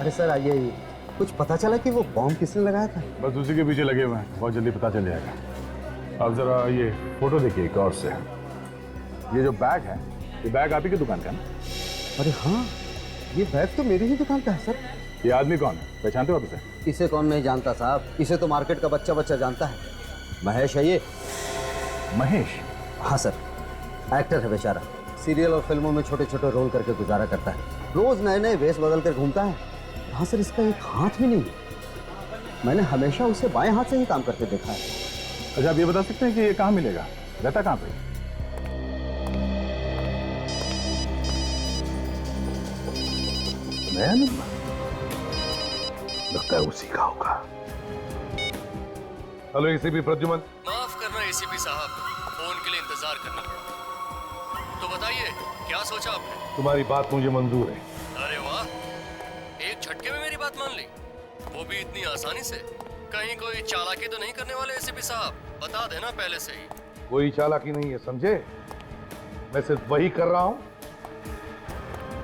अरे सर आइए, कुछ पता चला कि वो बॉम्ब किसने लगाया था? बस उसी के पीछे लगे हुए हैं, बहुत जल्दी पता चल जाएगा। आप जरा ये फोटो देखिए गौर से। ये जो बैग है, ये बैग आप ही की दुकान का है ना? अरे हाँ, ये बैग तो मेरी ही दुकान का है सर। ये आदमी कौन है, पहचानते हो आप इसे? इसे कौन नहीं जानता साहब, इसे तो मार्केट का बच्चा बच्चा जानता है। महेश है ये। महेश? हाँ सर, एक्टर है बेचारा, सीरियल और फिल्मों में छोटे छोटे रोल करके गुजारा करता है, रोज नए नए वेश बदल कर घूमता है। हाँ सर, इसका एक हाथ भी नहीं है, मैंने हमेशा उसे बाएं हाथ से ही काम करते देखा है। अच्छा, आप ये बता सकते हैं कि ये कहाँ मिलेगा, रहता कहाँ पे? नया नंबर लगता है उसी का होगा। Hello ACP Pradyuman. माफ करना एसीपी साहब, फोन के लिए इंतजार करना पड़ा। तो बताइए क्या सोचा आपने? तुम्हारी बात मुझे मंजूर है। अरे वाह, एक झटके में मेरी बात मान ली, वो भी इतनी आसानी से। कहीं कोई चालाकी तो नहीं करने वाले एसीपी साहब? बता देना पहले से ही। कोई चालाकी नहीं है, समझे? मैं सिर्फ वही कर रहा हूं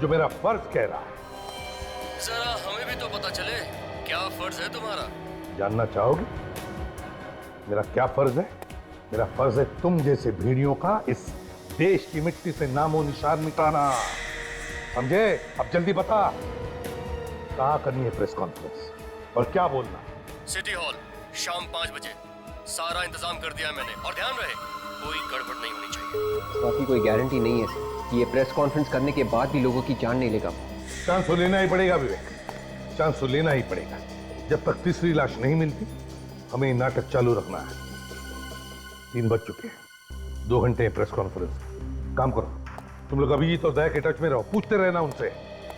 जो मेरा फर्ज कह रहा है। जरा हमें भी तो पता चले, क्या फर्ज है तुम्हारा? जानना चाहोगे मेरा क्या फर्ज है? मेरा फर्ज है तुम जैसे भेड़ियों का इस देश की मिट्टी से नामो निशान मिटाना, समझे? अब जल्दी बता, कहाँ करनी है प्रेस कॉन्फ्रेंस और क्या बोलना? सिटी हॉल, शाम 5 बजे। सारा इंतजाम कर दिया मैंने, और ध्यान रहे कोई गड़बड़ नहीं होनी चाहिए। बाकी कोई गारंटी नहीं है कि ये प्रेस कॉन्फ्रेंस करने के बाद भी लोगों की जान नहीं लेगा। चांस तो लेना ही पड़ेगा विवेक, चांस तो लेना ही पड़ेगा। जब तक तीसरी लाश नहीं मिलती हमें नाटक चालू रखना है। 3 बज चुके हैं, 2 घंटे हैं प्रेस कॉन्फ्रेंस। काम करो तुम लोग, अभी तो दया के टच में रहो, पूछते रहना उनसे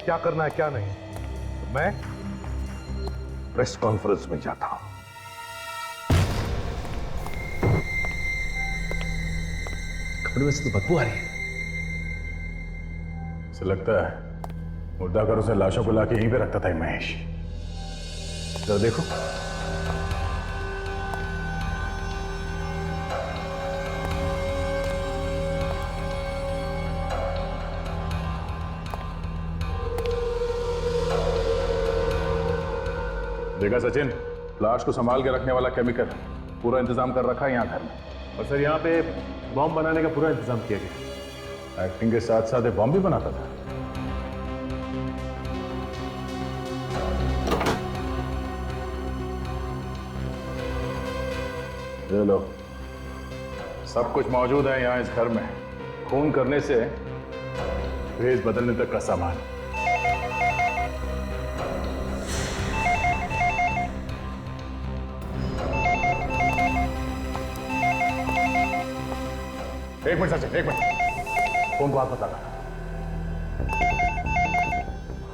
क्या करना है क्या नहीं। तो मैं प्रेस कॉन्फ्रेंस में जाता हूं। कपड़े में से तो बदबू आ रही है। ऐसा लगता है मुर्दा करो से लाशों को लाके यहीं पे रखता था ये महेश। जरा देखो। देखा सचिन, लाश को संभाल के रखने वाला केमिकल पूरा इंतजाम कर रखा है यहाँ घर में। और सर यहाँ पे बॉम्ब बनाने का पूरा इंतजाम किया गया। एक्टिंग के साथ साथ एक बॉम्ब भी बनाता था। ये लो, सब कुछ मौजूद है यहाँ इस घर में, खून करने से भेष बदलने तक का सामान। एक मिनट सचिन, एक मिनट, फोन को हाथ मत लगा,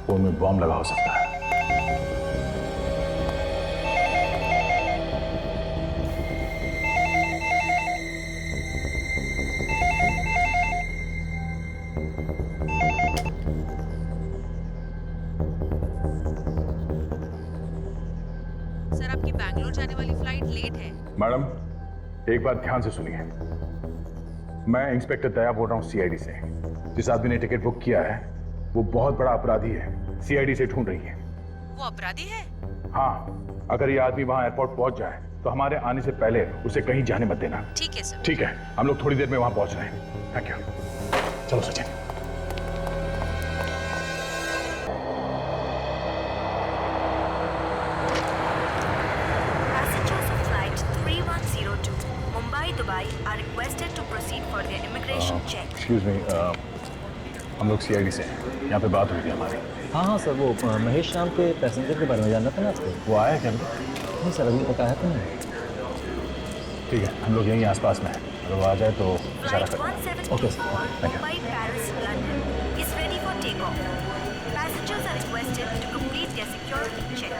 फोन में बॉम्ब लगा हो सकता है। सर, आपकी बैंगलोर जाने वाली फ्लाइट लेट है। मैडम, एक बात ध्यान से सुनिए, मैं इंस्पेक्टर दया बोल रहा हूँ सीआईडी से। जिस आदमी ने टिकट बुक किया है वो बहुत बड़ा अपराधी है, सीआईडी से ढूंढ रही है। वो अपराधी है? हाँ, अगर ये आदमी वहाँ एयरपोर्ट पहुंच जाए तो हमारे आने से पहले उसे कहीं जाने मत देना। ठीक है सर। ठीक है, हम लोग थोड़ी देर में वहां पहुंच रहे हैं। Thank you. चलो Sachin. Passengers of flight 3102 Mumbai Dubai are requested to proceed for their immigration check. Excuse me, हम लोग सीआईडी से हैं, यहाँ पे बात हुई थी हमारी। हाँ हाँ सर, वो महेश नाम के पैसेंजर के बारे में जानना था ना आपको। वो आया क्या? नहीं सर, अभी बताया तो नहीं। ठीक है, हम लोग यहीं आसपास में हैं, अगर वो आ जाए तो इशारा Flight करें। 174 Mumbai Paris London is ready for takeoff. Passengers are requested to complete their security check.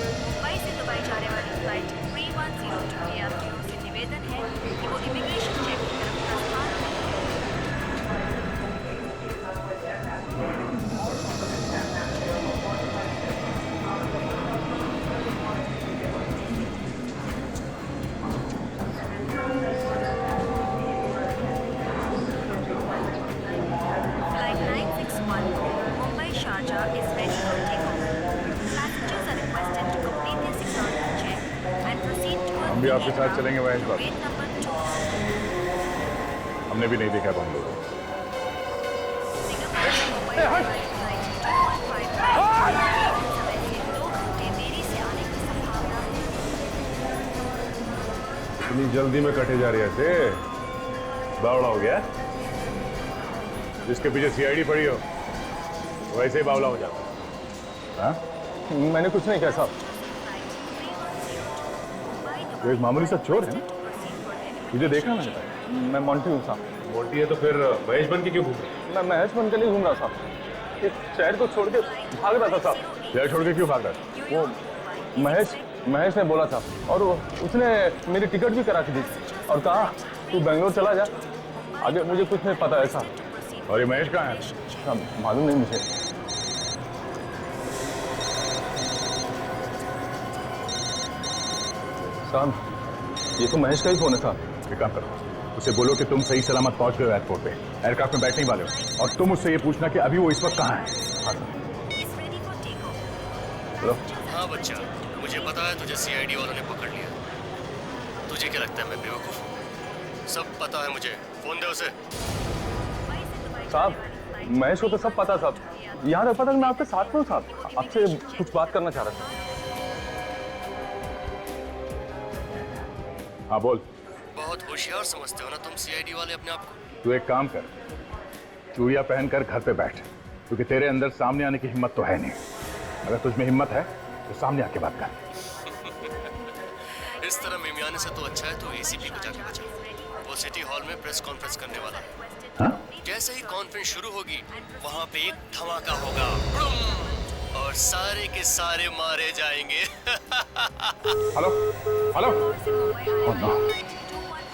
Mumbai से दुबई जाने वाली फ्लाइट 3102 के यात्रियों से निवेदन है कि वो इमिग्रेशन चेक की तरफ प्रस्थान करें। भी आपके साथ चलेंगे महेश बाबू। ट्रेन नंबर 2 हमने भी नहीं देखा बंगलोर। सिंगापुर से मुंबई फ्लाइट 2155 समय से 2 घंटे देरी से आने की संभावना है। इतनी जल्दी में कटे जा रही है ऐसे बावड़ा हो गया। जिसके पीछे सीआईडी पड़ी हो वैसे ही बावला हो जाता। हाँ? मैंने कुछ नहीं किया साहब। वो एक मामूली सा चोर है ना? तुझे देखा मैंने? मैं मोंटी हूँ साहब। मोटी है तो फिर महेश बन के क्यों घूम रहे? मैं महेश बन के नहीं घूम रहा साहब। इस शहर को छोड़ के भाग रहा था साहब। शहर छोड़ के क्यों भाग रहा था? वो महेश ने बोला था और उसने मेरी टिकट भी करा के दी और कहा तू बेंगलोर चला जा। आगे मुझे कुछ नहीं पता है साहब। और ये महेश कहाँ है? साहब मालूम नहीं मुझे। साहब ये तो महेश का ही फोन है साहब। एक काम करो, उसे बोलो कि तुम सही सलामत पहुंच गए एयरपोर्ट पे, एयरक्राफ्ट में बैठने वाले हो, और तुम उससे ये पूछना कि अभी वो इस वक्त कहाँ है। हाँ सर। चलो। हाँ बच्चा, मुझे पता है तुझे सीआईडी वालों ने पकड़ लिया। तुझे क्या लगता है मैं बेवकूफ हूँ? सब पता है मुझे। फोन दे उसे। साहब महेश को तो सब पता साहब। याद है पता मैं आपके साथ में हूँ साहब। आपसे कुछ बात करना चाह रहा था। हाँ बोल। बहुत होशियार समझते हो ना तुम सीआईडी वाले अपने आप को। तू एक काम कर, चूड़ियां पहनकर घर पे बैठ, क्योंकि तेरे अंदर सामने आने की हिम्मत तो है नहीं। अगर तुझमें हिम्मत है तो सामने आके बात कर। इस तरह मिमियाने से तो अच्छा है तो एसीपी को जाके बचा। वो सिटी हॉल में प्रेस कॉन्फ्रेंस करने वाला है। हाँ? जैसे ही कॉन्फ्रेंस शुरू होगी वहाँ पे एक धमाका होगा और सारे के सारे मारे जाएंगे। Hello hello. Oh no.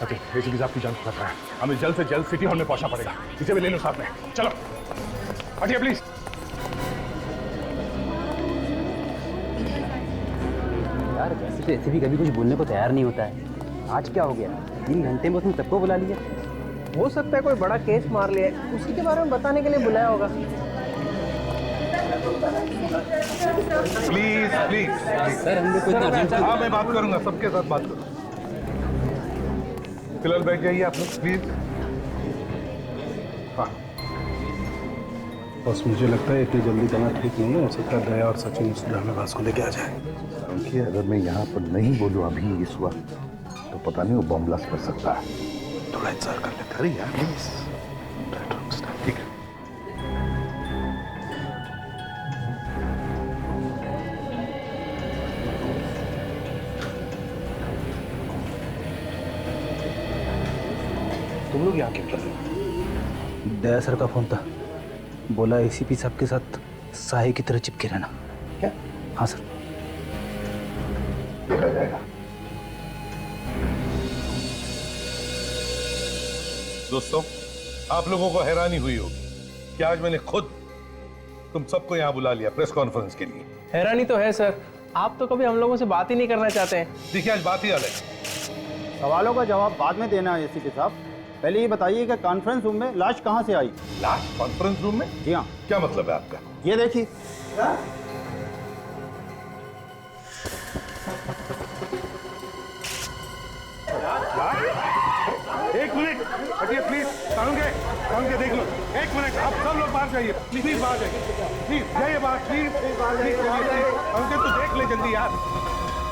अच्छा, एसीपी साहब की जान को खतरा है। हमें जल्द से जल्द सिटी हॉल में पहुंचना पड़ेगा। इसे भी ले लो साथ में। चलो हटिए प्लीज। यार वैसे तो एसीपी कभी कुछ बोलने को तैयार नहीं होता है। आज क्या हो गया? 3 घंटे में उसने सबको बुला लिया। हो सकता है कोई बड़ा केस मार लिया है, उसी के बारे में बताने के लिए बुलाया होगा। Please please. सर हम लोग को इतना अर्जेंट। हाँ मैं बात करूंगा, सबके साथ बात करूंगा। फिलहाल बैठ जाइए आप लोग प्लीज। हाँ बस मुझे लगता है इतनी जल्दी जाना ठीक नहीं है। हो सकता है दया और सचिन उस ड्रामेबाज को लेके आ जाए। देखिए अगर मैं यहाँ पर नहीं बोलूँ अभी इस वक्त तो पता नहीं वो बम ब्लास्ट कर सकता है। थोड़ा इंतजार कर लेते अरे यार प्लीज। ठीक है। तुम लोग यहाँ क्यों कर रहे हो? दया सर का फोन था। बोला एसीपी साहब के साथ साहे की तरह चिपके रहना। क्या? हाँ सर। देखा जाएगा। दोस्तों आप लोगों को हैरानी हुई होगी कि आज मैंने खुद तुम सबको यहाँ बुला लिया प्रेस कॉन्फ्रेंस के लिए। हैरानी तो है सर, आप तो कभी हम लोगों से बात ही नहीं करना चाहते हैं। देखिए आज बात ही अलग है। सवालों का जवाब बाद में देना है एसीपी साहब। पहले ये बताइए कि कॉन्फ्रेंस रूम में लाश कहाँ से आई? लाश कॉन्फ्रेंस रूम में? जी हाँ। क्या मतलब है आपका? ये देखिए। एक मिनट हटिए प्लीज। कानून के देख लो। एक मिनट आप सब लोग बाहर जाइए प्लीज। बाहर जाइए प्लीज। जाइए बाहर प्लीज। कानून के तो देख ले जल्दी यार।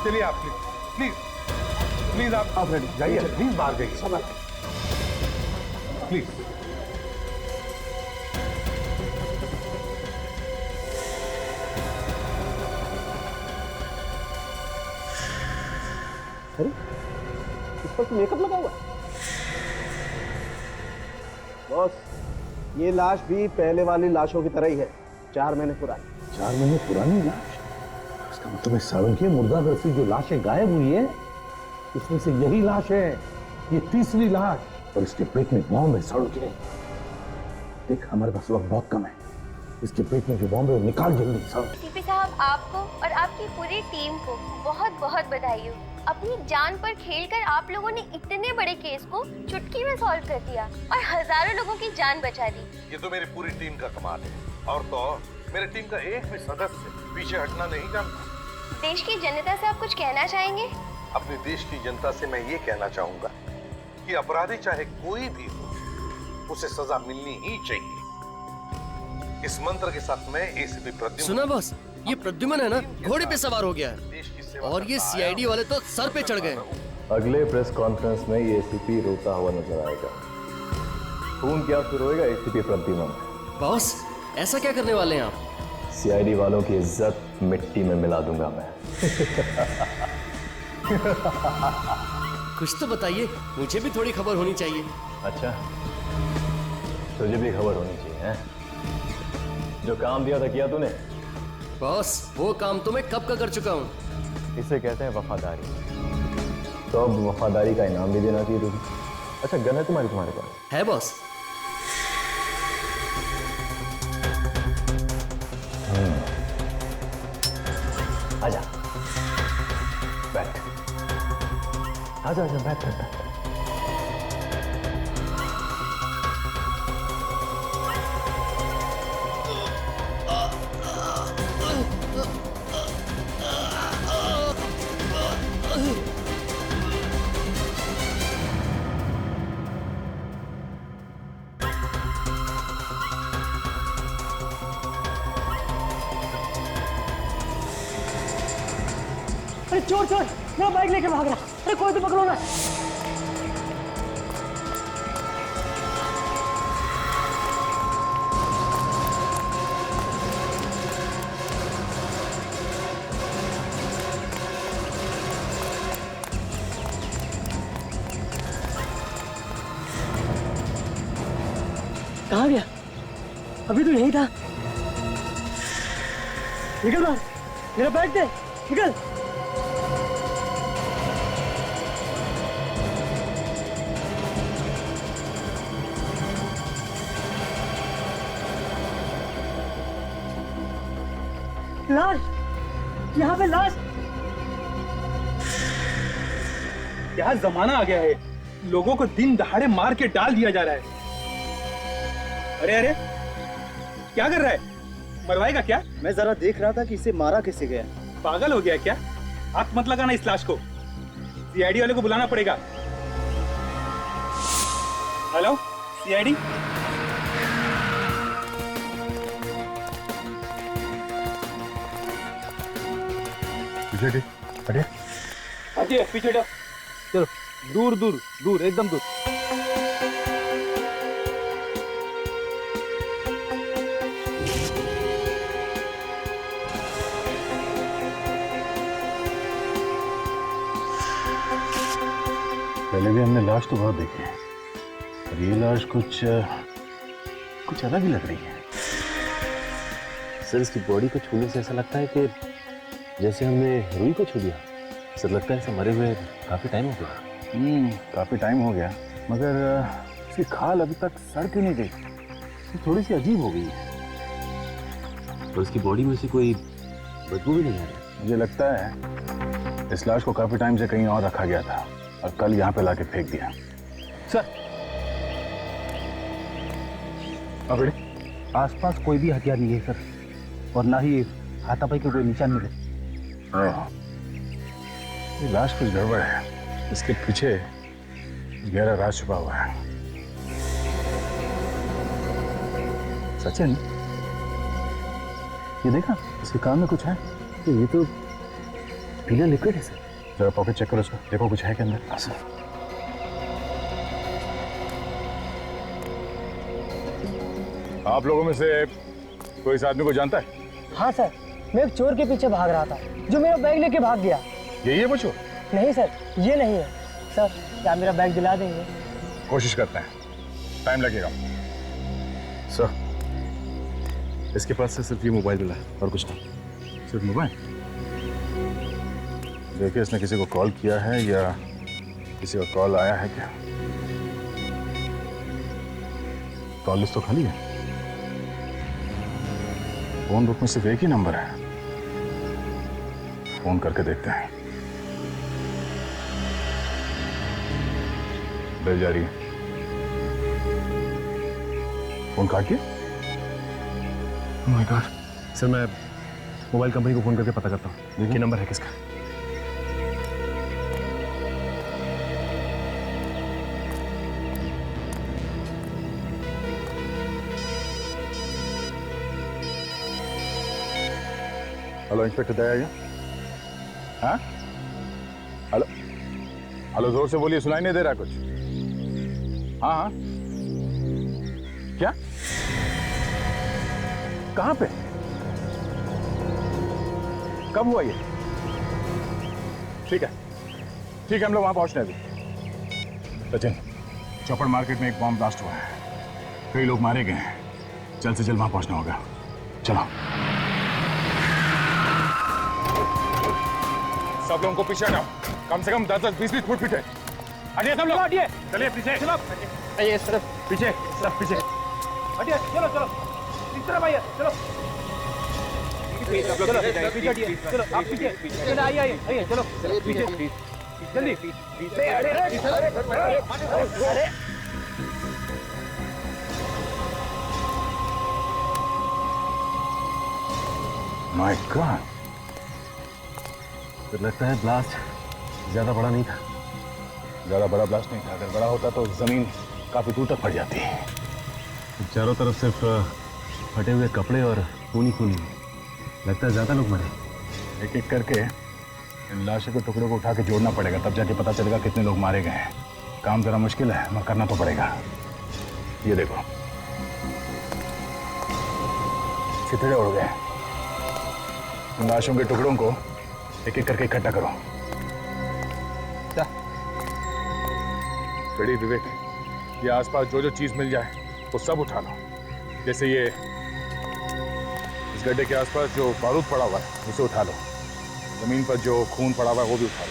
चलिए आप प्लीज प्लीज प्लीज आप जाइए प्लीज बाहर जाइए प्लीज। अरे इस पर तो मेकअप लगा हुआ है। बॉस ये लाश भी पहले वाली लाशों की तरह ही है, 4 महीने पुरानी। 4 महीने पुरानी लाश? इसका मतलब है सावन की मुर्दाघर से जो लाशें गायब हुई है उसमें से यही लाश है। ये तीसरी लाश और इसके पेट में बॉम्ब है। सड़क के देख हमारे पास वक्त बहुत कम है। इसके पेट में जो बॉम्ब है वो निकाल जल्दी। सीपी साहब आपको और आपकी पूरी टीम को बहुत बहुत बधाई हो। अपनी जान पर खेलकर आप लोगों ने इतने बड़े केस को चुटकी में सॉल्व कर दिया और हजारों लोगों की जान बचा दी। ये तो मेरी पूरी टीम का कमाल है। और तो और मेरे टीम का एक भी सदस्य पीछे हटना नहीं जानता। देश की जनता से आप कुछ कहना चाहेंगे? अपने देश की जनता से मैं ये कहना चाहूंगा कि अपराधी चाहे कोई भी हो, उसे सजा मिलनी ही चाहिए। इस मंत्र के साथ मैं एसीपी प्रद्युम्न। सुना बॉस, ये प्रद्युम्न है ना, घोड़े पे सवार हो गया है और ये सीआईडी वाले तो सर पे चढ़ गए। अगले प्रेस कॉन्फ्रेंस में ये एसीपी रोता हुआ नजर आएगा। खून क्या फिर होएगा एसीपी प्रद्युम्न। बॉस, ऐसा क्या करने वाले हैं आप? सीआईडी वालों की इज्जत मिट्टी में मिला दूंगा मैं। कुछ तो बताइए, मुझे भी थोड़ी खबर होनी चाहिए। अच्छा, तुझे भी खबर होनी चाहिए हैं? जो काम दिया था किया तूने? बॉस, वो काम तो मैं कब का कर चुका हूँ। इसे कहते हैं वफादारी। तो अब वफादारी का इनाम भी देना चाहिए तुझे। अच्छा, गन है तुम्हारे पास? है बॉस। आजा, बैठ। आजा आजा, बैठ बैठ। अरे चोर चोर, मेरा बाइक लेके भाग रहा। अरे कोई तो पकड़ो ना। कहाँ गया? अभी तो यहीं था। निकल बाहर, मेरा बैग दे, निकल। लाश, यहाँ पे लाश। क्या जमाना आ गया है, लोगों को दिन दहाड़े मार के डाल दिया जा रहा है। अरे अरे, क्या कर रहा है? मरवाएगा क्या? मैं जरा देख रहा था कि इसे मारा कैसे गया। पागल हो गया क्या? हाथ मत लगाना इस लाश को, सीआईडी वाले को बुलाना पड़ेगा। हेलो सीआईडी, पीछे हटे। हटिए, पीछे हटो। चलो, दूर दूर दूर, एकदम दूर। पहले भी हमने लाश तो बहुत देखी है, पर ये लाश कुछ अलग ही लग रही है। सर, इसकी बॉडी को छूने से ऐसा लगता है कि जैसे हमने रूही को छू लिया। सर, लगता है ऐसा मरे हुए काफी टाइम हो गया। काफी टाइम हो गया, मगर इसकी खाल अभी तक सड़ क्यों नहीं गई? ये थोड़ी सी अजीब हो गई है। और इसकी बॉडी में से कोई बदबू भी नहीं आ रही। मुझे लगता है इस लाश को काफी टाइम से कहीं और रखा गया था और कल यहाँ पे लाके फेंक दिया। सर, अबे आसपास कोई भी हथियार नहीं है सर, और ना ही हाथापाई के कोई निशान मिले। ये लाश कुछ गड़बड़ है, इसके पीछे गहरा राज छुपा हुआ है। सचिन, ये देखा, इसके कान में कुछ है। ये तो पीला लिक्विड है सर। जरा पॉकेट चेक करो उसका, देखो कुछ है के अंदर। हाँ सर। आप लोगों में से कोई इस आदमी को जानता है? हाँ सर, मैं एक चोर के पीछे भाग रहा था जो मेरा बैग लेके भाग गया। यही है वो चोर? नहीं सर, ये नहीं है। सर, क्या मेरा बैग दिला देंगे? कोशिश करते हैं, टाइम लगेगा। सर, इसके पास से सिर्फ ये मोबाइल मिला है और कुछ नहीं। सिर्फ मोबाइल? देखिए, इसने किसी को कॉल किया है या किसी का कॉल आया है क्या? कॉल लिस्ट तो खाली है। फोन बुक में सिर्फ एक ही नंबर है। फोन करके देखते हैं। बेल जा रही है। फोन काट दिया? Oh my God. सर, मैं मोबाइल कंपनी को फोन करके पता करता हूँ कि नंबर है किसका। हेलो इंस्पेक्टर दया। हाँ हेलो हेलो, जोर से बोलिए, सुनाई नहीं दे रहा कुछ। हाँ हाँ, क्या, कहाँ पे, कब हुआ ये? ठीक है ठीक है, हम लोग वहां पहुंच रहे हैं अभी। सचिन, चौपड़ मार्केट में एक बॉम्ब ब्लास्ट हुआ है, कई लोग मारे गए हैं, जल्द से जल्द वहां पहुंचना होगा। चलो सब लोगों को पीछे हटाओ, कम से कम 10-20 फुट पीछे हटिए सब लोग, हटिए, चलिए पीछे, चलो आइए इस तरफ, पीछे, सब पीछे हटिए, चलो चलो इस तरफ आइए, चलो चलो पीछे हटिए, चलो आप पीछे, चलो आइए आइए आइए, चलो पीछे जल्दी, अरे माय गॉड, तो लगता है ब्लास्ट ज्यादा बड़ा नहीं था। ज्यादा बड़ा ब्लास्ट नहीं था, अगर बड़ा होता तो जमीन काफी दूर तक फट जाती है। चारों तरफ सिर्फ फटे हुए कपड़े और खूनी खूनी, लगता है ज्यादा लोग मरे। एक एक करके इन लाशों के टुकड़ों को उठा के जोड़ना पड़ेगा, तब जाके पता चलेगा कितने लोग मारे गए हैं। काम जरा मुश्किल है, मगर करना तो पड़ेगा। ये देखो, छितड़े उड़ गए। इन लाशों के टुकड़ों को एक एक करके इकट्ठा करो। रेडी विवेक, ये आसपास जो जो चीज मिल जाए वो सब उठा लो। जैसे ये इस गड्ढे के आसपास जो बारूद पड़ा हुआ है उसे उठा लो, जमीन पर जो खून पड़ा हुआ है वो भी उठा लो।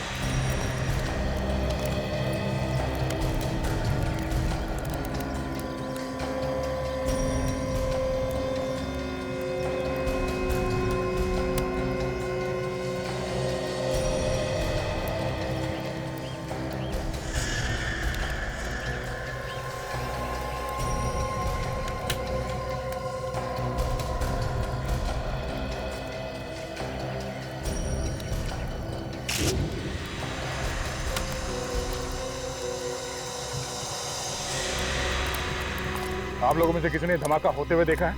आप लोगों में से किसी ने धमाका होते हुए देखा है?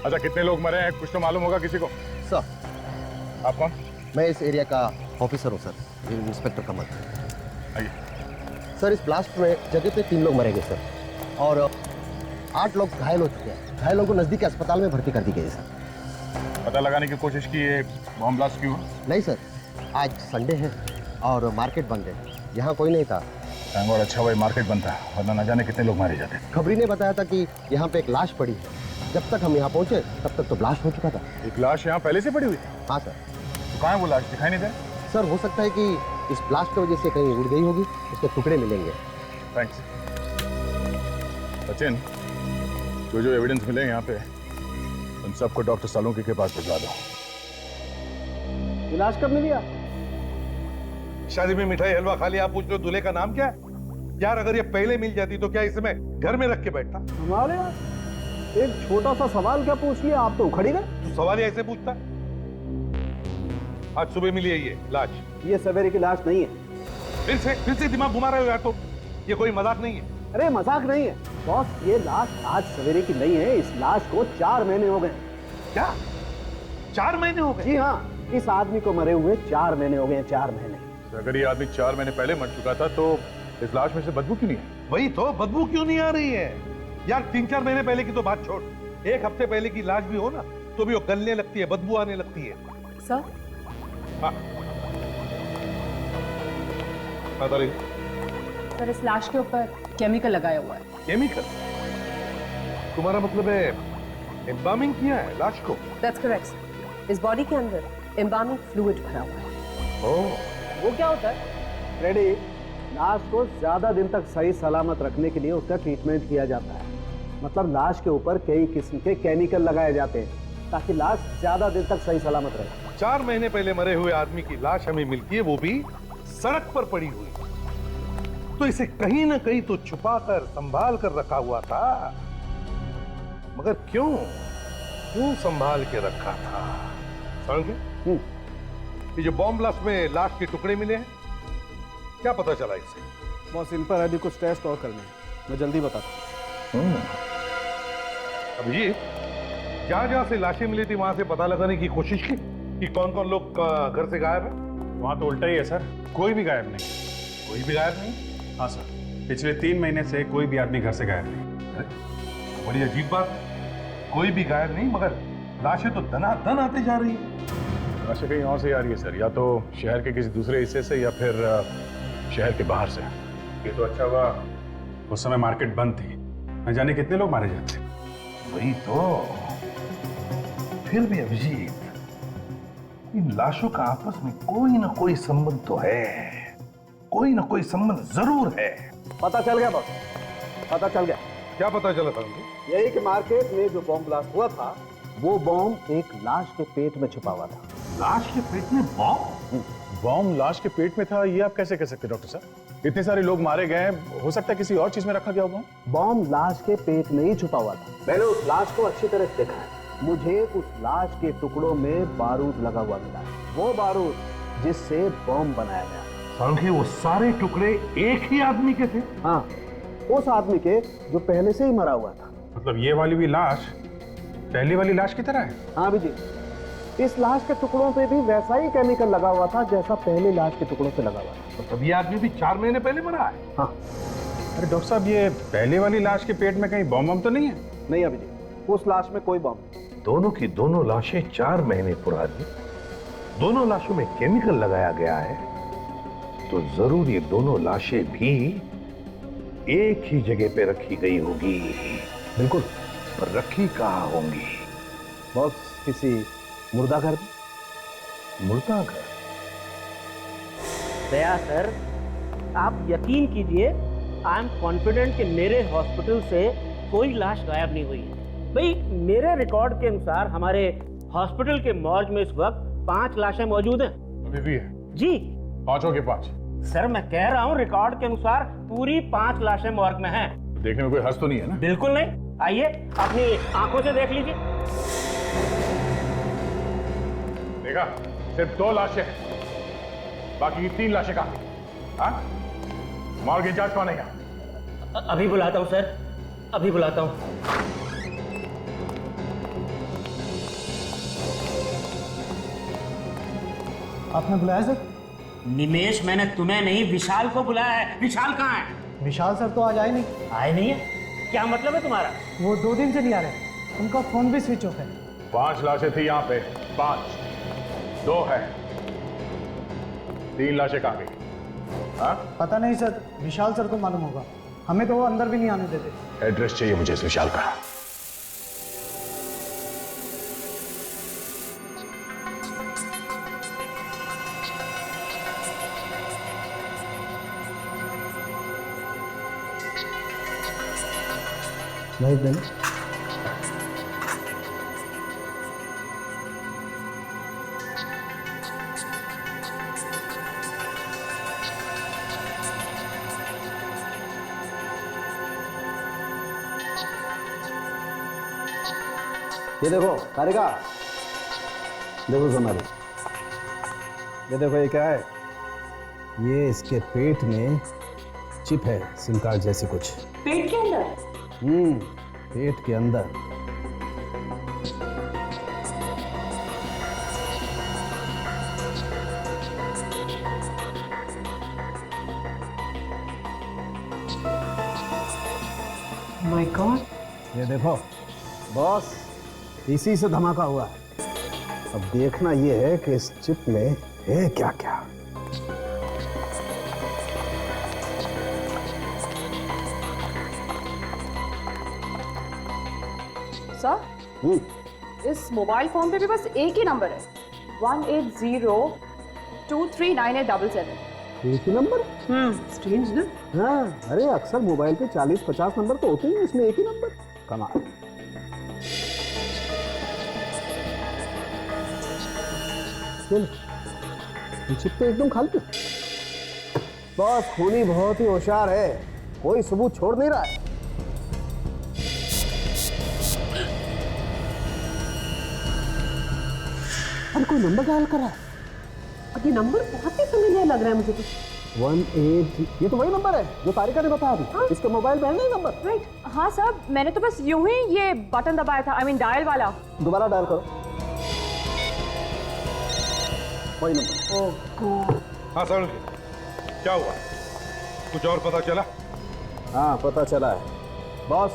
अच्छा, कितने लोग मरे हैं कुछ तो मालूम होगा किसी को? सर, आप कौन? मैं इस एरिया का ऑफिसर हूँ सर, इंस्पेक्टर कमल। आइए। सर, इस ब्लास्ट में जगह पे 3 लोग मरे गए सर, और 8 लोग घायल हो चुके हैं। घायलों को नजदीक अस्पताल में भर्ती कर दी गई है सर। पता लगाने की कोशिश की ये बॉम्ब ब्लास्ट क्यों? नहीं सर, आज संडे है और मार्केट बंद है, यहाँ कोई नहीं था। और अच्छा भाई मार्केट बनता, वरना न जाने कितने लोग मारे जाते। खबरी ने बताया था कि यहाँ पे एक लाश पड़ी है। जब तक हम यहाँ पहुँचे तब तक तो ब्लास्ट हो चुका था। एक लाश यहाँ पहले से पड़ी हुई? हाँ सर। तो कहाँ है वो लाश, दिखाई नहीं दे? सर, हो सकता है कि इस ब्लास्ट की वजह से कहीं उड़ गई होगी, उसके टुकड़े मिलेंगे। थैंक्स। सचिन, जो जो एविडेंस मिले यहाँ पे उन सबको डॉक्टर सालुंकी के पास भिजवा दो। इलाज कब मिली? शादी में मिठाई हलवा खा लिया, आप पूछ लो दूल्हे का नाम क्या है? यार, अगर ये पहले मिल जाती तो क्या इसे मैं घर में रख के बैठता? हमारे एक छोटा सा सवाल क्या पूछ लिया, आप तो उखड़ी गए। तू सवाल ही ऐसे पूछता? आज सुबह मिली है ये लाश। ये सवेरे की लाश नहीं है। फिर से दिमाग घुमा रहे हो यार, तो ये कोई मजाक नहीं है। अरे मजाक नहीं है बॉस, ये लाश आज सवेरे की नहीं है। इस लाश को 4 महीने हो गए। क्या 4 महीने हो गए? जी हाँ, इस आदमी को मरे हुए 4 महीने हो गए। 4 महीने। अगर ये आदमी 4 महीने पहले मर चुका था तो इस लाश में से बदबू क्यों नहीं है? वही तो, बदबू क्यों नहीं आ रही है यार? 3-4 महीने पहले की तो बात छोड़, 1 हफ्ते पहले की लाश भी हो ना तो भी वो गलने लगती है, बदबू आने लगती है। सर, हाँ सर इस लाश के ऊपर केमिकल लगाया हुआ है। केमिकल? तुम्हारा मतलब है एम्बामिंग किया है लाश को? That's correct. इस बॉडी के अंदर एम्बामिंग फ्लूइड भरा हुआ है। ओह, वो क्या होता है? रेडी, लाश को ज्यादा दिन तक सही सलामत रखने के लिए उसका ट्रीटमेंट किया जाता है। मतलब लाश के ऊपर कई किस्म के केमिकल लगाए जाते हैं ताकि लाश ज्यादा दिन तक सही सलामत रहे। 4 महीने पहले मरे हुए आदमी की लाश हमें मिलती है, वो भी सड़क पर पड़ी हुई। तो इसे कहीं ना कहीं तो छुपा कर संभाल कर रखा हुआ था, मगर क्यों संभाल के रखा था? समझ गए? ये जो बॉम्ब ब्लास्ट में लाश के टुकड़े मिले हैं, क्या पता चला इससे? बॉस, इन पर अभी कुछ टेस्ट और करने हैं, मैं जल्दी बताता हूँ। अभी जहां जहां से लाशें मिली थी वहां से पता लगाने की कोशिश की कि कौन कौन लोग घर से गायब है? वहाँ तो उल्टा ही है सर, कोई भी गायब नहीं। कोई भी गायब नहीं? हाँ सर, पिछले 3 महीने से कोई भी आदमी घर से गायब नहीं। अरे, बड़ी अजीब बात है। कोई भी गायब नहीं, मगर लाशें तो दनादन आती जा रही है। लाशें कहीं और से आ रही है सर, या तो शहर के किसी दूसरे हिस्से से या फिर शहर के बाहर से। ये तो अच्छा हुआ उस समय मार्केट बंद थी, न जाने कितने लोग मारे जाते। वही तो। फिर भी अभिजीत, इन लाशों का आपस में कोई ना कोई संबंध तो है, कोई ना कोई संबंध जरूर है। पता चल गया बॉस, पता चल गया। क्या पता चला था? यही कि मार्केट में जो बॉम्ब ब्लास्ट हुआ था, वो बॉम्ब एक लाश के पेट में छुपा हुआ था। लाश के पेट में बॉम्ब? बॉम्ब लाश के पेट में था, ये आप कैसे कह सकते डॉक्टर साहब? इतने सारे लोग मारे गए, हो सकता है किसी और चीज में रखा गया बॉम्ब। बॉम्ब लाश के पेट में ही छुपा हुआ था। मैंने उस लाश को अच्छी तरह देखा है। मुझे उस लाश के टुकड़ों में बारूद लगा हुआ मिला है, वो बारूद जिससे बॉम्ब बनाया गया। सांखे, वो सारे टुकड़े एक ही आदमी के थे? हाँ, उस आदमी के जो पहले से ही मरा हुआ था। मतलब ये वाली भी लाश पहली वाली लाश की तरह है? हाँ जी, इस लाश के टुकड़ों पे भी वैसा ही केमिकल लगा हुआ था जैसा पहले लाश के टुकड़ों पे लगा हुआ था। तो तब ये आदमी भी 4 महीने पहले मरा है? हाँ। अरे डॉक्टर साहब, ये पहले वाली लाश के पेट में कहीं बॉम्ब तो नहीं है? नहीं अभिजीत, उस लाश में कोई बॉम्ब नहीं। दोनों की दोनों लाशें 4 महीने पुरानी, दोनों लाशों में केमिकल लगाया गया है, तो जरूर ये दोनों लाशें भी एक ही जगह पे रखी गई होगी। बिल्कुल। पर रखी कहाँ होंगी? बॉस, किसी मुर्दा घर में। मुर्दा घर? दया सर, आप यकीन कीजिए, आई एम कॉन्फिडेंट कि मेरे हॉस्पिटल से कोई लाश गायब नहीं हुई है। भाई, मेरे रिकॉर्ड के अनुसार हमारे हॉस्पिटल के मॉर्ग में इस वक्त 5 लाशें मौजूद हैं। अभी भी है? जी। 5 के 5? सर, मैं कह रहा हूँ रिकॉर्ड के अनुसार पूरी 5 लाशें मॉर्ग में हैं। देखने में कोई हंस तो नहीं है ना? बिल्कुल नहीं। आइए, अपनी आंखों से देख लीजिए। देखा, सिर्फ 2 लाशें हैं, बाकी 3 लाशें कहाँ? हाँ, मॉर्ग इंचार्ज कौन है यहाँ? अभी बुलाता हूँ सर, अभी बुलाता हूँ। आपने बुलाया सर? निमेश, मैंने तुम्हें नहीं, विशाल को बुलाया है। विशाल कहाँ है? विशाल सर तो आज आए नहीं। आए नहीं है? क्या मतलब है तुम्हारा? वो 2 दिन से नहीं आ रहे, उनका फोन भी स्विच ऑफ है। 5 लाशें थी यहाँ पे, 5, 2 है, 3 लाशें कहाँ गई? हाँ? पता नहीं सर, विशाल सर को मालूम होगा, हमें तो वो अंदर भी नहीं आने देते। एड्रेस चाहिए मुझे इस विशाल का। नहीं नहीं, ये देखो तारिका, देखो जमारी, ये देखो ये क्या है? ये इसके पेट में चिप है, सिम कार्ड जैसी कुछ। पेट के अंदर? पेट के अंदर। माय गॉड, ये देखो बॉस, इसी से धमाका हुआ है। अब देखना ये है कि इस चिप में है क्या क्या। सर, इस मोबाइल फोन पे भी बस एक ही नंबर है, 180239877। एक ही नंबर? स्ट्रेंज ना? हाँ, अरे अक्सर मोबाइल पे 40-50 नंबर तो होते ही हैं, इसमें एक ही नंबर। कमाल। ये चिप तो एकदम खाली है। बॉस, खूनी बहुत ही होशियार है, कोई सबूत छोड़ नहीं रहा है। अरे कोई नंबर डायल कर रहा है। ये नंबर बहुत ही फेमिलियर लग रहा है मुझे तो। 18 ये तो वही नंबर है जो तारिका ने बताया था। इसके मोबाइल में है ना नंबर? राइट। हाँ सर, मैंने तो बस यूं ही ये बटन दबाया था, आई मीन डायल वाला। दोबारा डायल करो। वही नंबर। हाँ सर, क्या हुआ? कुछ और पता चला? हाँ पता चला है बॉस।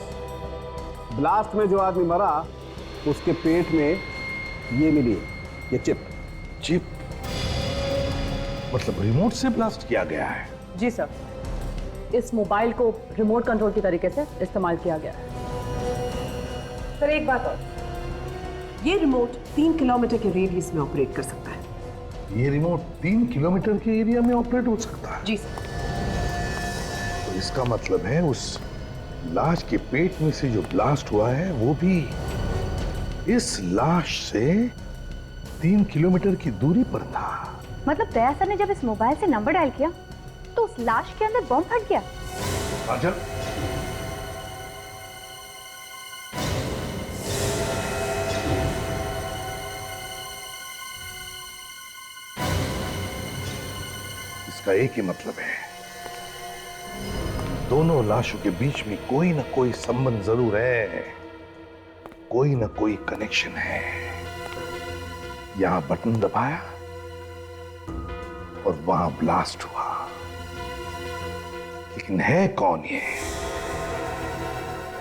ब्लास्ट में जो आदमी मरा उसके पेट में ये मिली है, ये चिप। चिप मतलब रिमोट से ब्लास्ट किया गया है? जी सर, इस मोबाइल को रिमोट कंट्रोल की तरीके से इस्तेमाल किया गया है। सर एक बात और, ये रिमोट 3 किलोमीटर के रेडियस में ऑपरेट कर सकता है। ये रिमोट 3 किलोमीटर के एरिया में ऑपरेट हो सकता है? जी सर। तो इसका मतलब है उस लाश के पेट में से जो ब्लास्ट हुआ है वो भी इस लाश से 3 किलोमीटर की दूरी पर था। मतलब दया सर ने जब इस मोबाइल से नंबर डायल किया तो उस लाश के अंदर बम फट गया। आंचल, इसका एक ही मतलब है, दोनों लाशों के बीच में कोई ना कोई संबंध जरूर है, कोई ना कोई कनेक्शन है। यहां बटन दबाया और वहां ब्लास्ट हुआ, लेकिन है कौन ये?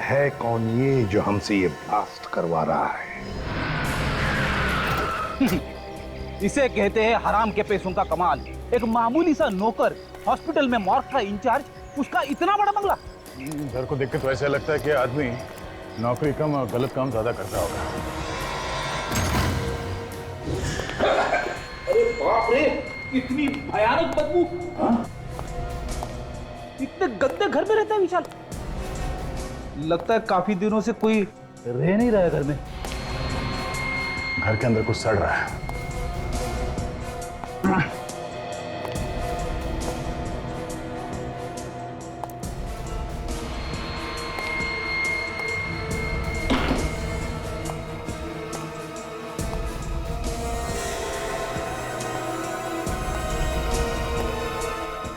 है कौन ये जो हमसे ये ब्लास्ट करवा रहा है? इसे कहते हैं हराम के पैसों का कमाल। एक मामूली सा नौकर हॉस्पिटल में मॉर्ग का इंचार्ज, उसका इतना बड़ा बंगला। घर को देख के तो ऐसा लगता है कि आदमी नौकरी कम और गलत काम ज्यादा करता होगा। अरे बाप रे, इतनी भयानक बदबू। इतने गंदे घर में रहता है विशाल। लगता है काफी दिनों से कोई रह नहीं रहा है घर में। घर के अंदर कुछ सड़ रहा है।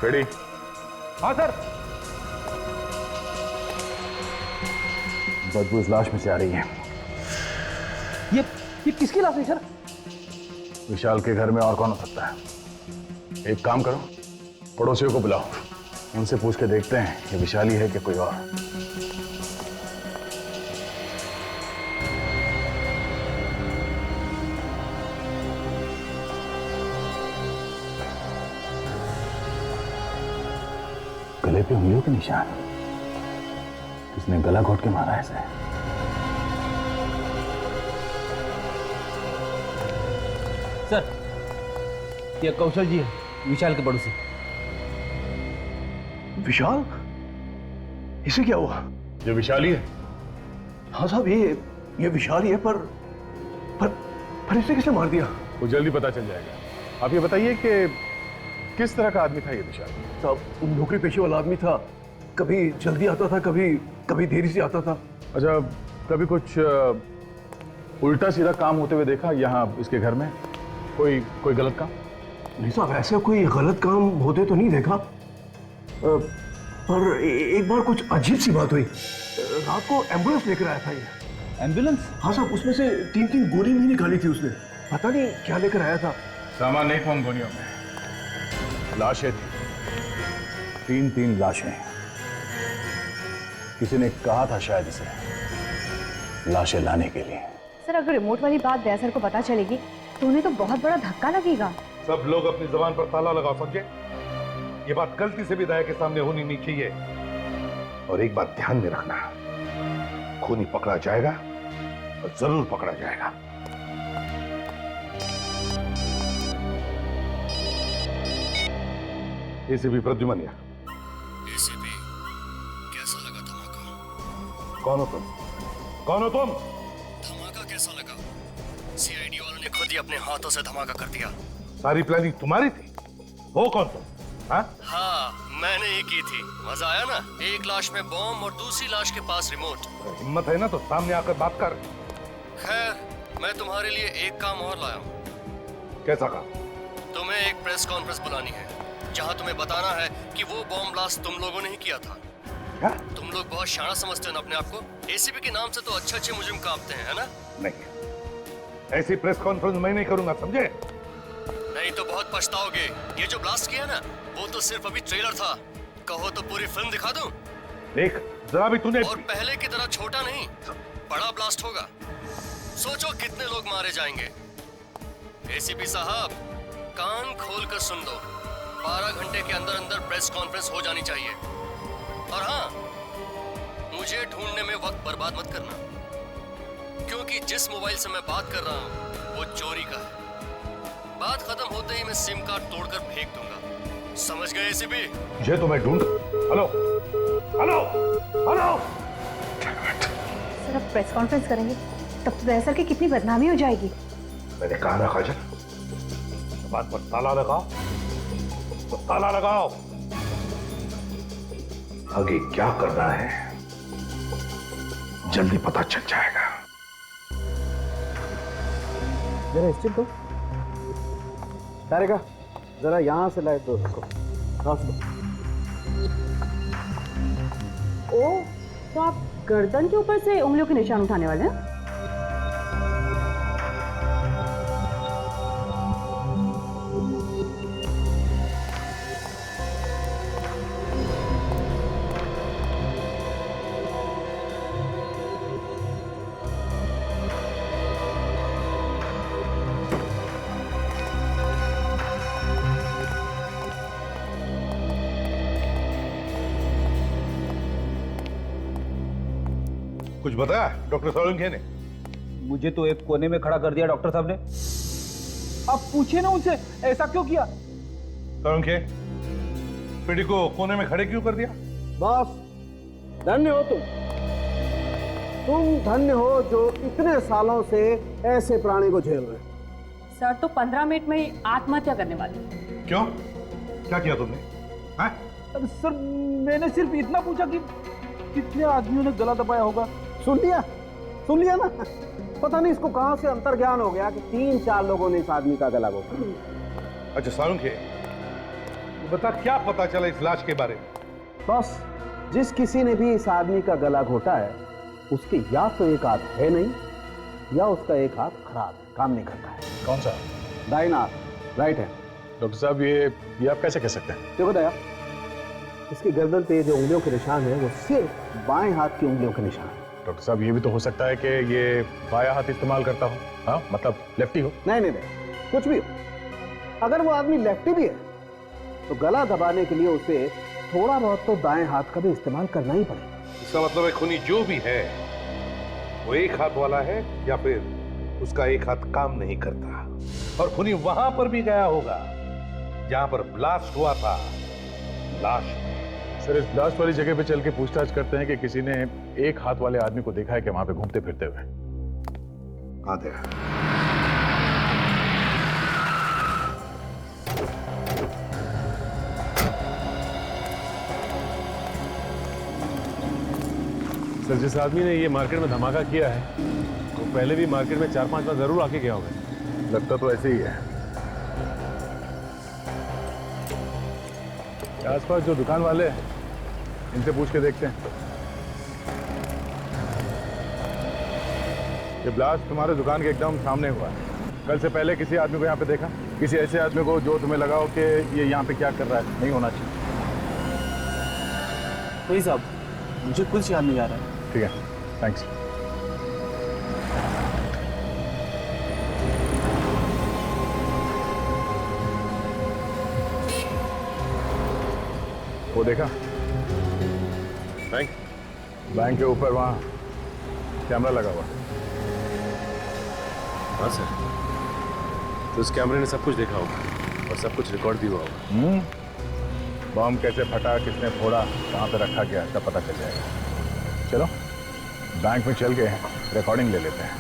रेडी? हाँ सर। बदबू इस लाश में से आ रही है। ये किसकी लाश है सर? विशाल के घर में और कौन हो सकता है? एक काम करो, पड़ोसियों को बुलाओ, उनसे पूछ के देखते हैं ये विशाल ही है कि कोई और। गले पे उंगलियों के निशान, किसने गला घोट के मारा है इसे? सर, ये कौशल जी है, विशाल के पड़ोसी। विशाल? इसे क्या हुआ? ये विशाल ही है। हाँ साहब, ये विशाल ही है, पर इसे किसने मार दिया? वो जल्दी पता चल जाएगा। आप ये बताइए कि किस तरह का आदमी था ये विशाल? साहब, नौकरी पेशे वाला आदमी था। कभी जल्दी आता था, कभी देरी से आता था। अच्छा, कभी कुछ उल्टा सीधा काम होते हुए देखा यहाँ इसके घर में? कोई गलत काम? नहीं साहब, ऐसा कोई गलत काम होते तो नहीं देखा, पर एक बार कुछ अजीब सी बात हुई। रात को एम्बुलेंस लेकर आया था ये। एम्बुलेंस? हाँ साहब, उसमें से 3 गोली भी निकाली थी उसने। पता नहीं क्या लेकर आया था। सामान नहीं था उन गोलियों में, लाशें थी। 3 लाशें। किसी ने कहा था शायद इसे लाशें लाने के लिए। सर, अगर रिमोट वाली बात दया सर को पता चलेगी तो उन्हें तो बहुत बड़ा धक्का लगेगा। सब लोग अपनी जबान पर ताला लगाओ, समझे? ये बात गलती से भी दया के सामने होनी नहीं चाहिए। और एक बात ध्यान में रखना, खूनी पकड़ा जाएगा और जरूर पकड़ा जाएगा। एसीपी प्रद्युमन। एसीपी, कैसा लगा धमाका? कौन हो तुम? कौन हो तुम? धमाका कैसा लगा? सीआईडी वालों ने खुद ही अपने हाथों से धमाका कर दिया। सारी प्लानिंग तुम्हारी थी? हो कौन तुम? हाँ, मैंने ही की थी। मजा आया ना? एक लाश में बॉम्ब और दूसरी लाश के पास रिमोट। हिम्मत है ना तो सामने आकर बात कर। खैर, मैं तुम्हारे लिए एक काम और लाया हूँ। कैसा काम? तुम्हें एक प्रेस कॉन्फ्रेंस बुलानी है, जहां तुम्हें बताना है कि वो बॉम्ब ब्लास्ट तुम लोगों ने ही किया था। क्या? तुम लोग बहुत शाना समझते हो ना अपने आप को। एसीपी के नाम से तो अच्छे मुजरिम कांपते हैं, है ना? नहीं, ऐसी प्रेस कॉन्फ्रेंस मैं नहीं करूंगा, समझे? नहीं तो बहुत पछताओगे। ये जो ब्लास्ट किया ना, वो तो सिर्फ अभी ट्रेलर था। कहो तो पूरी फिल्म दिखा दूं? देख जरा भी तूने। और पहले की तरह छोटा नहीं, बड़ा ब्लास्ट होगा। सोचो कितने लोग मारे जाएंगे। एसीपी साहब, कान खोल कर सुन लो। 12 घंटे के अंदर अंदर प्रेस कॉन्फ्रेंस हो जानी चाहिए। और हाँ, मुझे ढूंढने में वक्त बर्बाद मत करना, क्योंकि जिस मोबाइल से मैं बात कर रहा हूँ वो चोरी का है। बात खत्म होते ही मैं सिम कार्ड तोड़कर फेंक दूंगा। समझ गए एसीपी? ये तो मैं ढूंढ। Hello hello hello. सर अब प्रेस कॉन्फ्रेंस करेंगे तब तो दया सर की कितनी बदनामी हो जाएगी। मैंने कहा ना काजल, बात पर ताला लगाओ, तो ताला लगाओ। आगे क्या करना है जल्दी पता चल जाएगा। जरा स्टिक दो। तारिका, जरा यहां से लाइट दो उसको। क्रॉस दो। ओ, तो आप गर्दन के ऊपर से उंगलियों के निशान उठाने वाले हैं? कुछ बताया डॉक्टर सोलंकी ने? मुझे तो एक कोने में खड़ा कर दिया डॉक्टर साहब ने। आप पूछिए ना उनसे ऐसा क्यों किया। सोलंकी, पीढ़ी को कोने में खड़े क्यों कर दिया? बॉस, धन्य हो तुम धन्य हो जो इतने सालों से ऐसे प्राणी को झेल रहे। सर तो 15 मिनट में ही आत्महत्या करने वाले। क्यों? क्या किया तुमने? हाँ? सर मैंने सिर्फ इतना पूछा कि कितने आदमियों ने गला दबाया होगा। सुन लिया ना। पता नहीं इसको कहां से अंतर्ज्ञान हो गया कि 3-4 लोगों ने इस आदमी का गला घोटा। अच्छा सोलंकी, बता क्या पता चला इस लाश के बारे में? बस, जिस किसी ने भी इस आदमी का गला घोटा है उसके या तो एक हाथ है नहीं या उसका एक हाथ खराब है, काम नहीं करता है। कौन सा? दाहिना हाथ, राइट है। डॉक्टर साहब ये आप कैसे कह सकते हैं? देखो दया, इसकी गर्दन पे जो उंगलियों के निशान है वो सिर्फ बाएं हाथ की उंगलियों के निशान है। डॉक्टर साहब ये भी तो हो सकता है कि ये बायां हाथ इस्तेमाल करता हो। हाँ, मतलब लेफ्टी हो। नहीं, कुछ भी हो। अगर वो आदमी लेफ्टी भी है तो गला दबाने के लिए उसे थोड़ा बहुत तो दाएं हाथ का भी इस्तेमाल करना ही पड़ेगा। इसका मतलब है खूनी जो भी है वो एक हाथ वाला है या फिर उसका एक हाथ काम नहीं करता। और खूनी वहां पर भी गया होगा जहां पर ब्लास्ट हुआ था। लाश सर, इस ब्लास्ट वाली जगह पे चल के पूछताछ करते हैं कि किसी ने एक हाथ वाले आदमी को देखा है कि वहां पे घूमते फिरते हुए। आते हैं। सर, जिस आदमी ने ये मार्केट में धमाका किया है वो पहले भी मार्केट में 4-5 बार जरूर आके गया होगा। लगता तो ऐसे ही है। आसपास जो दुकान वाले हैं इनसे पूछ के देखते हैं। ये ब्लास्ट तुम्हारे दुकान के एकदम सामने हुआ है। कल से पहले किसी आदमी को यहाँ पे देखा? किसी ऐसे आदमी को जो तुम्हें लगा हो कि ये यहाँ पे क्या कर रहा है? नहीं होना चाहिए। वही साहब, मुझे कुछ याद नहीं आ रहा है। ठीक है, थैंक्स। वो देखा बैंक के ऊपर वहां कैमरा लगा हुआ। हाँ सर, तो उस कैमरे ने सब कुछ देखा होगा और सब कुछ रिकॉर्ड भी हुआ होगा। बम कैसे फटा, किसने फोड़ा, कहाँ पे रखा गया, सब पता चल जाएगा। चलो बैंक में चल के रिकॉर्डिंग ले लेते हैं।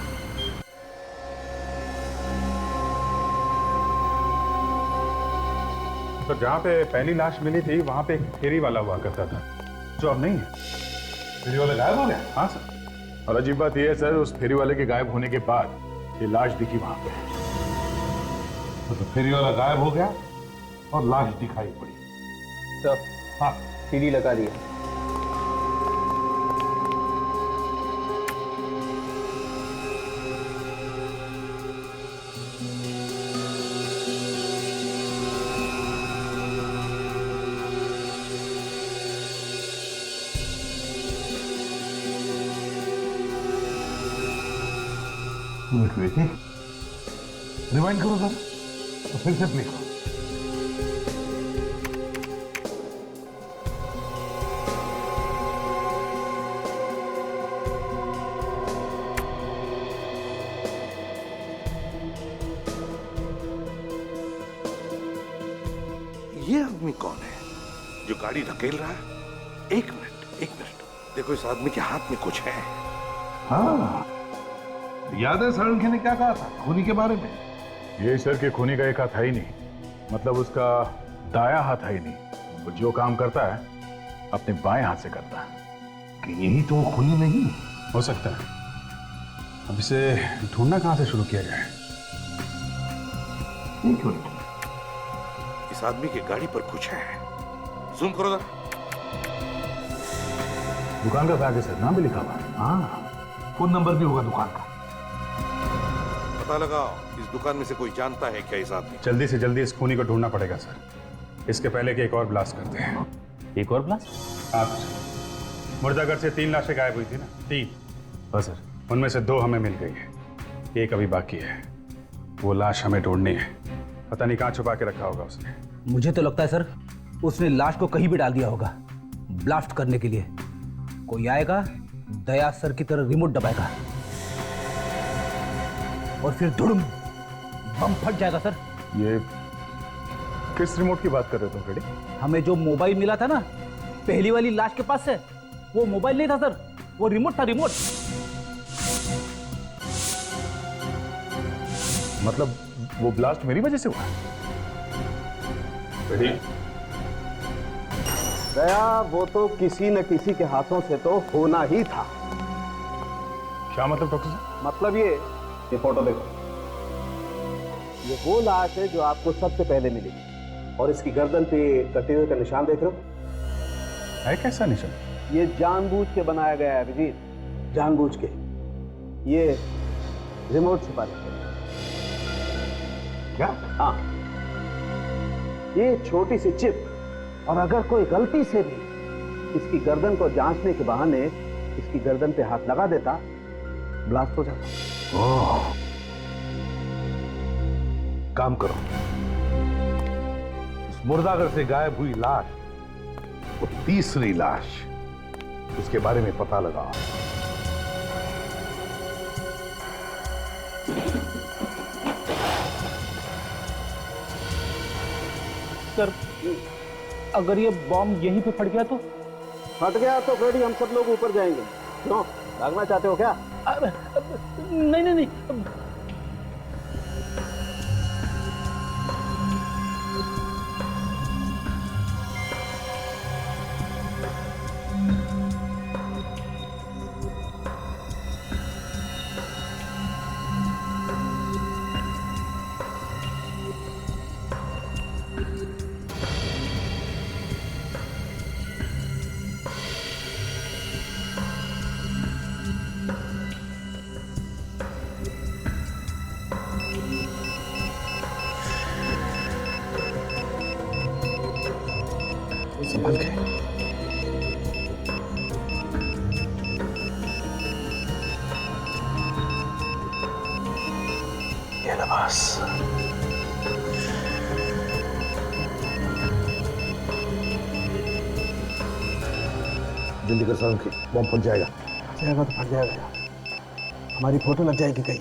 तो जहाँ पे पहली लाश मिली थी वहां पे एक फेरी वाला हुआ करता था जो अब नहीं है। फेरी वाला गायब हो गया? हाँ सर, और अजीब बात यह है सर, उस फेरी वाले के गायब होने के बाद ये लाश दिखी वहां पे। तो फेरी वाला गायब हो गया और लाश दिखाई पड़ी। तो हाँ सीडी लगा दिया। वेट रिवाइंड करो सर, तो फिर से प्ले करो। ये आदमी कौन है जो गाड़ी ढकेल रहा है? एक मिनट देखो, इस आदमी के हाथ में कुछ है। हाँ, याद है सारंगी ने क्या कहा था खूनी के बारे में? ये सर के खूनी का एक हाथ है ही नहीं, मतलब उसका दाया हाथ है ही नहीं। वो जो काम करता है अपने बाएं हाथ से करता है। कि यही तो वो खूनी नहीं हो सकता है। अब इसे ढूंढना कहां से शुरू किया जाए? एक मिनट, इस आदमी की गाड़ी पर कुछ है। जूम करो जरा। दुकान का बैग है सर, नाम भी लिखा हुआ है। हाँ, फोन नंबर भी होगा दुकान का। पता लगाओ इस दुकान में से कोई जानता है क्या इस आदमी? जल्दी से जल्दी इस खूनी को ढूंढना पड़ेगा सर। इसके पहले कि एक और ब्लास्ट करते हैं। एक और ब्लास्ट? आप मुर्दाघर से 3 लाशें गायब हुई थी ना? 3। हाँ सर, उनमें से 2 हमें मिल गई है, एक अभी बाकी है। वो लाश हमें ढूंढनी है। पता नहीं कहाँ छुपा के रखा होगा उसने। मुझे तो लगता है सर उसने लाश को कहीं भी डाल दिया होगा ब्लास्ट करने के लिए। कोई आएगा, दया सर की तरह रिमोट दबाएगा और फिर धुड़ुम बम फट जाएगा सर। ये किस रिमोट की बात कर रहे हो तुम फ्रेडी? हमें जो मोबाइल मिला था ना पहली वाली लाश के पास से, वो मोबाइल नहीं था सर, वो रिमोट था, रिमोट। मतलब वो ब्लास्ट मेरी वजह से हुआ? फ्रेडी, दया वो तो किसी न किसी के हाथों से तो होना ही था। क्या मतलब डॉक्टर साहब? मतलब ये फोटो देखो, ये वो लाश है जो आपको सबसे पहले मिली और इसकी गर्दन पे कटे हुए का निशान देख रहे हो? है कैसा निशान? ये जानबूझ के बनाया गया है अभिजीत, जानबूझ के। ये रिमोट छुपा रखा है। क्या? हाँ, ये छोटी सी चिप, और अगर कोई गलती से भी इसकी गर्दन को जांचने के बहाने इसकी गर्दन पे हाथ लगा देता, ब्लास्ट हो जाता। ओह, काम करो, इस मुर्दाघर से गायब हुई लाश, वो तीसरी लाश, उसके बारे में पता लगाओ। सर अगर ये बॉम्ब यहीं पे फट गया तो? फट गया तो फ्रेडी हम सब लोग ऊपर जाएंगे। क्यों, भागना चाहते हो क्या? नहीं नहीं नहीं, संभल के। ये लिबास जल्दी कर सारंगी, बम फट जाएगा। जाएगा तो फट जाएगा, हमारी फोटो लग जाएगी कहीं।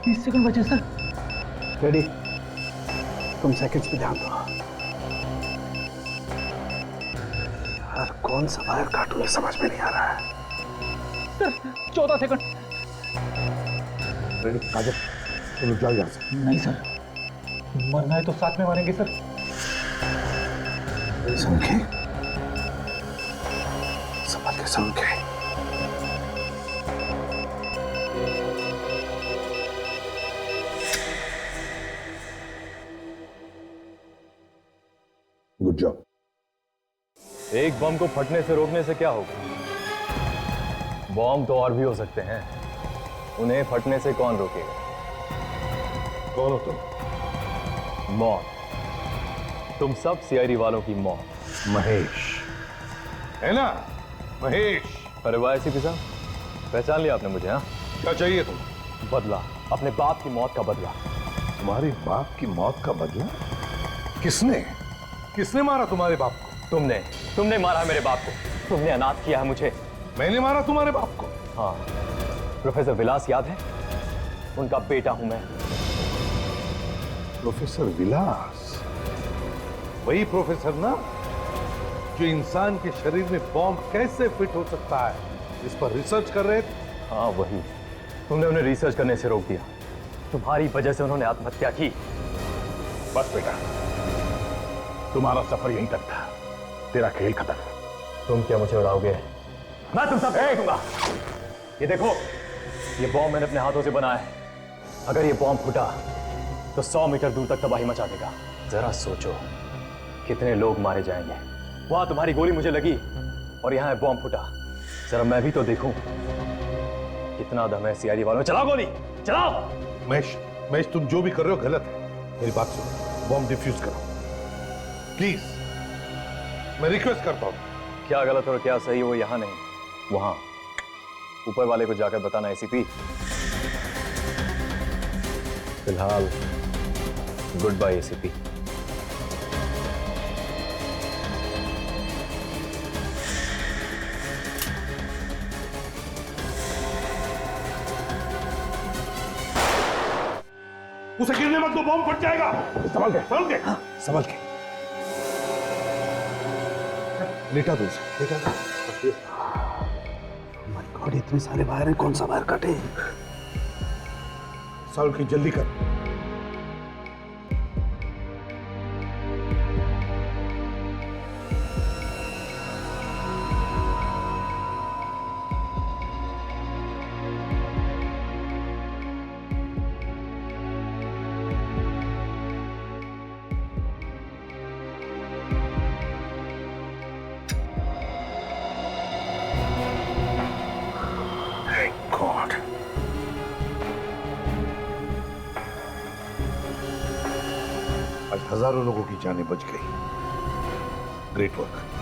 20 सेकंड बचे सर। रेडी, तुम सेकंड्स पे ध्यान दो। यार कौन सा वायर काटूं ये समझ में नहीं आ रहा है। Sir 14 second. रेडी, काजल तुम लोग जाओ यहाँ से। नहीं सर, मरना है तो साथ में मरेंगे सर। संख्या समझ के संख्या गुड जॉब। एक बम को फटने से रोकने से क्या होगा? बम तो और भी हो सकते हैं, उन्हें फटने से कौन रोकेगा? कौन हो तुम? मौत। तुम सब सीआईडी वालों की मौत। महेश है ना? महेश। अरे वाह एसीपी साहब, पहचान लिया आपने मुझे? हाँ, क्या चाहिए तुम? बदला, अपने बाप की मौत का बदला। तुम्हारे बाप की मौत का बदला? किसने किसने मारा तुम्हारे बाप को? तुमने मारा है मेरे बाप को। तुमने अनाथ किया है मुझे। मैंने मारा तुम्हारे बाप को? हाँ, प्रोफेसर विलास याद है? उनका बेटा हूं मैं। प्रोफेसर विलास? वही प्रोफेसर ना जो इंसान के शरीर में बॉम्ब कैसे फिट हो सकता है इस पर रिसर्च कर रहे थे? हाँ वही। तुमने उन्हें रिसर्च करने से रोक दिया। तुम्हारी वजह से उन्होंने आत्महत्या की। बस बेटा, तुम्हारा सफर यहीं तक था, तेरा खेल खत्म। तुम क्या मुझे उड़ाओगे? मैं तुम सब देखूंगा। ये देखो, ये बॉम्ब मैंने अपने हाथों से बनाया है। अगर ये बॉम्ब फूटा तो 100 मीटर दूर तक तबाही मचा देगा। जरा सोचो कितने लोग मारे जाएंगे। वहां तुम्हारी गोली मुझे लगी और यहां बॉम्ब फूटा। जरा मैं भी तो देखूं कितना दम है सीआईडी वालों। चलाओ गोली, चलाओ। महेश तुम जो भी कर रहे हो गलत है। मेरी बात सुनो, बॉम्ब डिफ्यूज करो प्लीज, मैं रिक्वेस्ट करता हूं। क्या गलत और क्या सही वो यहां नहीं, वहां ऊपर वाले को जाकर बताना एसीपी। फिलहाल गुड बाय एसीपी। उसे गिरने मत दो, बॉम्ब फट जाएगा। संभल के, संभल के, संभल के। लेटा दो उसे, लेटा दो। माय गॉड, इतने सारे वायर हैं, कौन सा वायर काटे? साउल की जल्दी कर। आज हजारों लोगों की जानें बच गई। Great work.